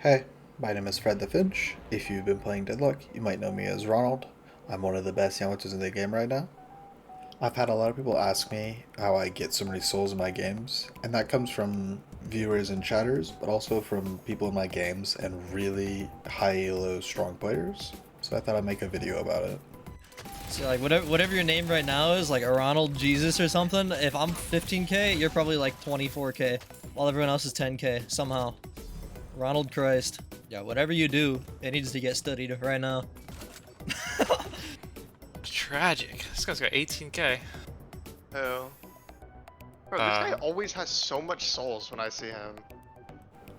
Hey, my name is Fred the Finch. If you've been playing Deadlock, you might know me as Ronald. I'm one of the best Yamatos in the game right now. I've had a lot of people ask me how I get so many souls in my games, and that comes from viewers and chatters, but also from people in my games and really high elo strong players. So I thought I'd make a video about it. So like whatever your name right now is, like a Ronald Jesus or something, if I'm 15k, you're probably like 24k, while everyone else is 10k somehow. Ronald Christ. Yeah, whatever you do, it needs to get studied right now. Tragic. This guy's got 18k. Oh. Bro, this guy always has so much souls when I see him.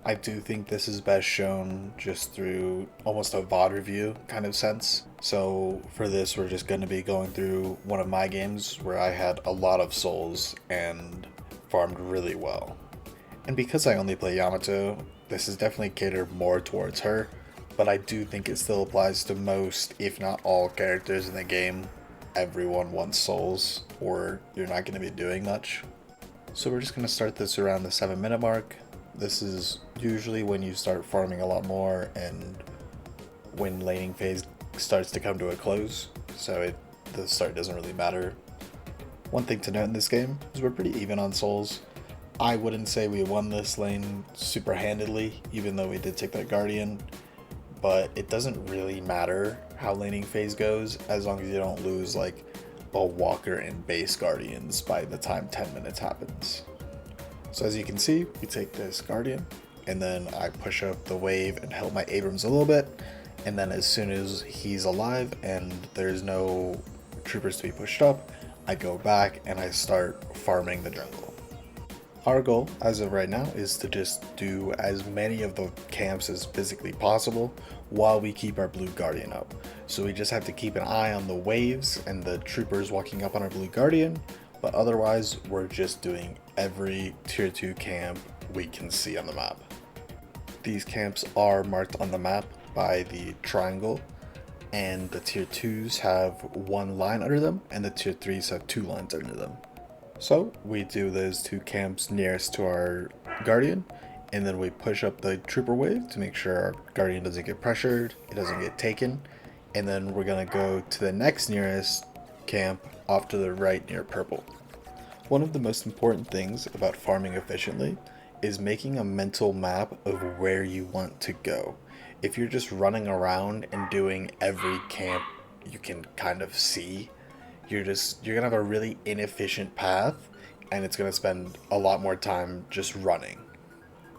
I do think this is best shown just through almost a VOD review kind of sense. So for this, we're just going to be going through one of my games where I had a lot of souls and farmed really well. And because I only play Yamato, this is definitely catered more towards her, but I do think it still applies to most, if not all, characters in the game. Everyone wants souls, or you're not going to be doing much. So we're just going to start this around the 7-minute mark. This is usually when you start farming a lot more and when laning phase starts to come to a close, so the start doesn't really matter. One thing to note in this game is we're pretty even on souls. I wouldn't say we won this lane super handedly, even though we did take that Guardian, but it doesn't really matter how laning phase goes as long as you don't lose like a Walker and base Guardians by the time 10 minutes happens. So as you can see, we take this Guardian, and then I push up the wave and help my Abrams a little bit, and then as soon as he's alive and there's no troopers to be pushed up, I go back and I start farming the jungle. Our goal as of right now is to just do as many of the camps as physically possible while we keep our blue Guardian up. So we just have to keep an eye on the waves and the troopers walking up on our blue Guardian, but otherwise we're just doing every tier 2 camp we can see on the map. These camps are marked on the map by the triangle, and the tier 2s have one line under them and the tier 3s have two lines under them. So we do those two camps nearest to our Guardian, and then we push up the trooper wave to make sure our Guardian doesn't get pressured, it doesn't get taken, and then we're gonna go to the next nearest camp off to the right near purple. One of the most important things about farming efficiently is making a mental map of where you want to go. If you're just running around and doing every camp you can kind of see, you're gonna have a really inefficient path, and it's gonna spend a lot more time just running.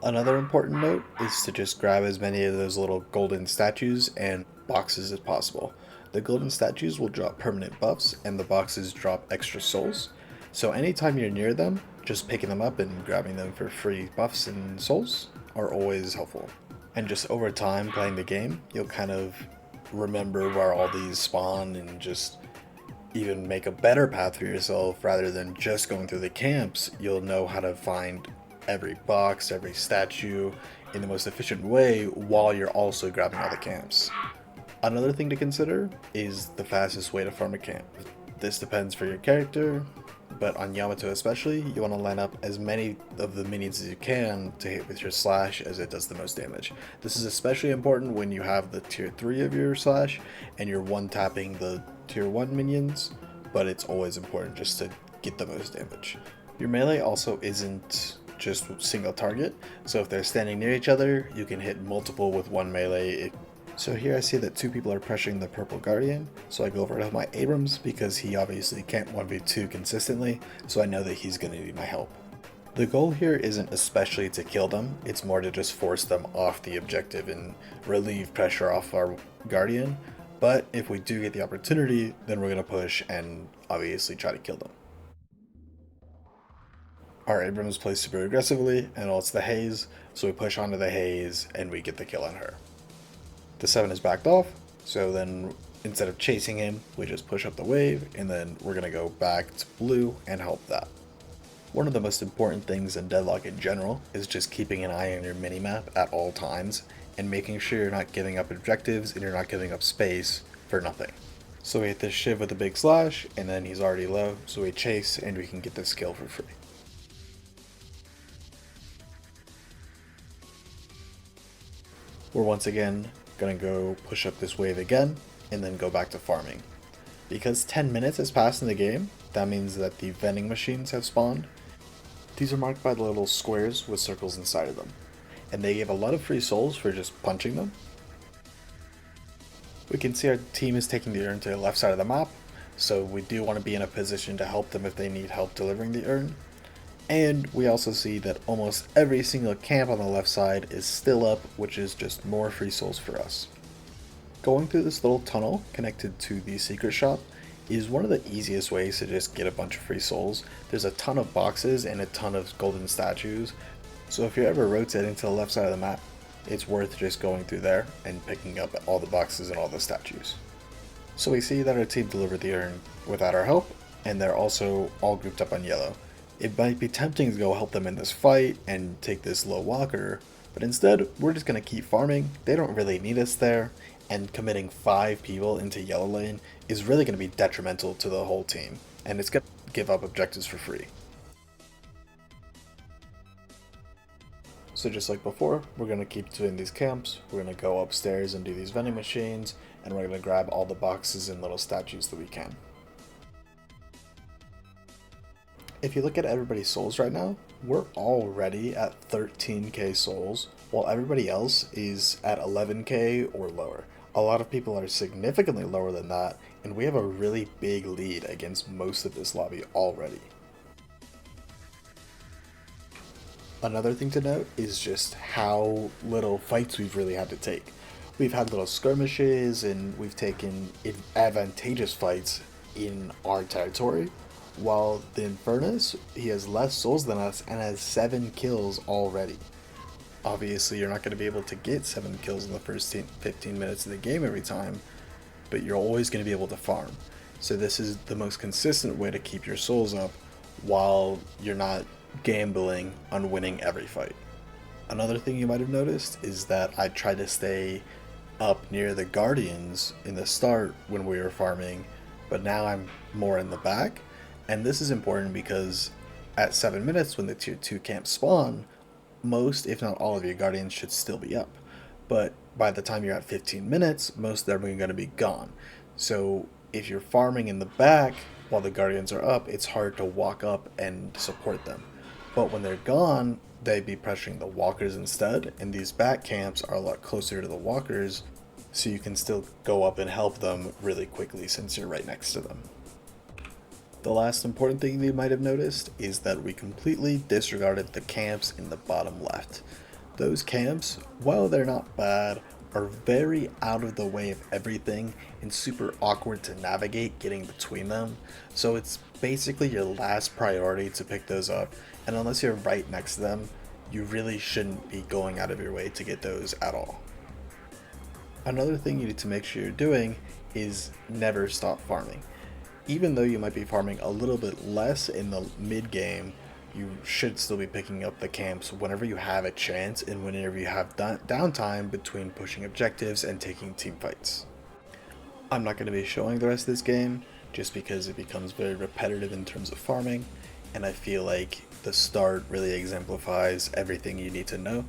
Another important note is to just grab as many of those little golden statues and boxes as possible. The golden statues will drop permanent buffs and the boxes drop extra souls. So anytime you're near them, just picking them up and grabbing them for free buffs and souls are always helpful. And just over time playing the game, you'll kind of remember where all these spawn and just even make a better path for yourself rather than just going through the camps. You'll know how to find every box, every statue in the most efficient way while you're also grabbing all the camps. Another thing to consider is the fastest way to farm a camp. This depends for your character, but on Yamato especially, you want to line up as many of the minions as you can to hit with your slash as it does the most damage. This is especially important when you have the tier 3 of your slash and you're one-tapping the tier 1 minions, but it's always important just to get the most damage. Your melee also isn't just single target, so if they're standing near each other, you can hit multiple with one melee. So here I see that two people are pressuring the purple Guardian, so I go over to help my Abrams because he obviously can't 1v2 consistently, so I know that he's going to need my help. The goal here isn't especially to kill them, it's more to just force them off the objective and relieve pressure off our Guardian, but if we do get the opportunity, then we're going to push and obviously try to kill them. Our Abrams plays super aggressively and ults the haze, so we push onto the haze and we get the kill on her. The 7 is backed off, so then instead of chasing him, we just push up the wave, and then we're going to go back to blue and help that. One of the most important things in Deadlock in general is just keeping an eye on your minimap at all times, and making sure you're not giving up objectives and you're not giving up space for nothing. So we hit this Shiv with a big slash, and then he's already low, so we chase and we can get this kill for free. We're once again gonna go push up this wave again, and then go back to farming. Because 10 minutes has passed in the game, that means that the vending machines have spawned. These are marked by the little squares with circles inside of them, and they give a lot of free souls for just punching them. We can see our team is taking the urn to the left side of the map, so we do want to be in a position to help them if they need help delivering the urn. And we also see that almost every single camp on the left side is still up, which is just more free souls for us. Going through this little tunnel connected to the secret shop is one of the easiest ways to just get a bunch of free souls. There's a ton of boxes and a ton of golden statues, so if you're ever rotating to the left side of the map, it's worth just going through there and picking up all the boxes and all the statues. So we see that our team delivered the urn without our help, and they're also all grouped up on yellow. It might be tempting to go help them in this fight and take this low walker, but instead we're just going to keep farming. They don't really need us there, and committing 5 people into yellow lane is really going to be detrimental to the whole team, and it's going to give up objectives for free. So just like before, we're going to keep doing these camps. We're going to go upstairs and do these vending machines, and we're going to grab all the boxes and little statues that we can. If you look at everybody's souls right now, we're already at 13k souls, while everybody else is at 11k or lower. A lot of people are significantly lower than that, and we have a really big lead against most of this lobby already. Another thing to note is just how little fights we've really had to take. We've had little skirmishes and we've taken advantageous fights in our territory, while the Infernus, he has less souls than us and has 7 kills already. Obviously you're not going to be able to get 7 kills in the first 15 minutes of the game every time, but you're always going to be able to farm. So this is the most consistent way to keep your souls up while you're not gambling on winning every fight. Another thing you might have noticed is that I tried to stay up near the Guardians in the start when we were farming, but now I'm more in the back. And this is important because at 7 minutes when the tier 2 camps spawn, most if not all of your Guardians should still be up. But by the time you're at 15 minutes, most of them are going to be gone. So if you're farming in the back while the Guardians are up, it's hard to walk up and support them. But when they're gone, they'd be pressuring the walkers instead, and these back camps are a lot closer to the walkers, so you can still go up and help them really quickly since you're right next to them. The last important thing you might have noticed is that we completely disregarded the camps in the bottom left. Those camps, while they're not bad, are very out of the way of everything and super awkward to navigate getting between them, so it's basically your last priority to pick those up, and unless you're right next to them, you really shouldn't be going out of your way to get those at all. Another thing you need to make sure you're doing is never stop farming. Even though you might be farming a little bit less in the mid game, you should still be picking up the camps whenever you have a chance and whenever you have downtime between pushing objectives and taking team fights. I'm not going to be showing the rest of this game just because it becomes very repetitive in terms of farming, and I feel like the start really exemplifies everything you need to know,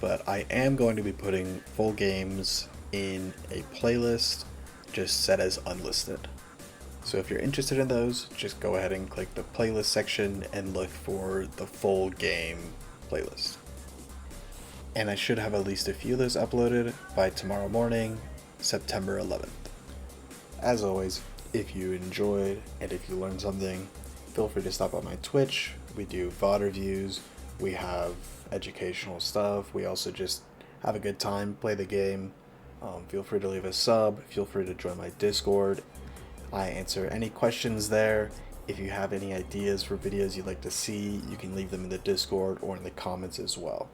but I am going to be putting full games in a playlist just set as unlisted. So if you're interested in those, just go ahead and click the playlist section and look for the full game playlist. And I should have at least a few of those uploaded by tomorrow morning, September 11th. As always, if you enjoyed and if you learned something, feel free to stop by my Twitch. We do VOD reviews, we have educational stuff, we also just have a good time, play the game. Feel free to leave a sub, feel free to join my Discord. I answer any questions there. If you have any ideas for videos you'd like to see, you can leave them in the Discord or in the comments as well.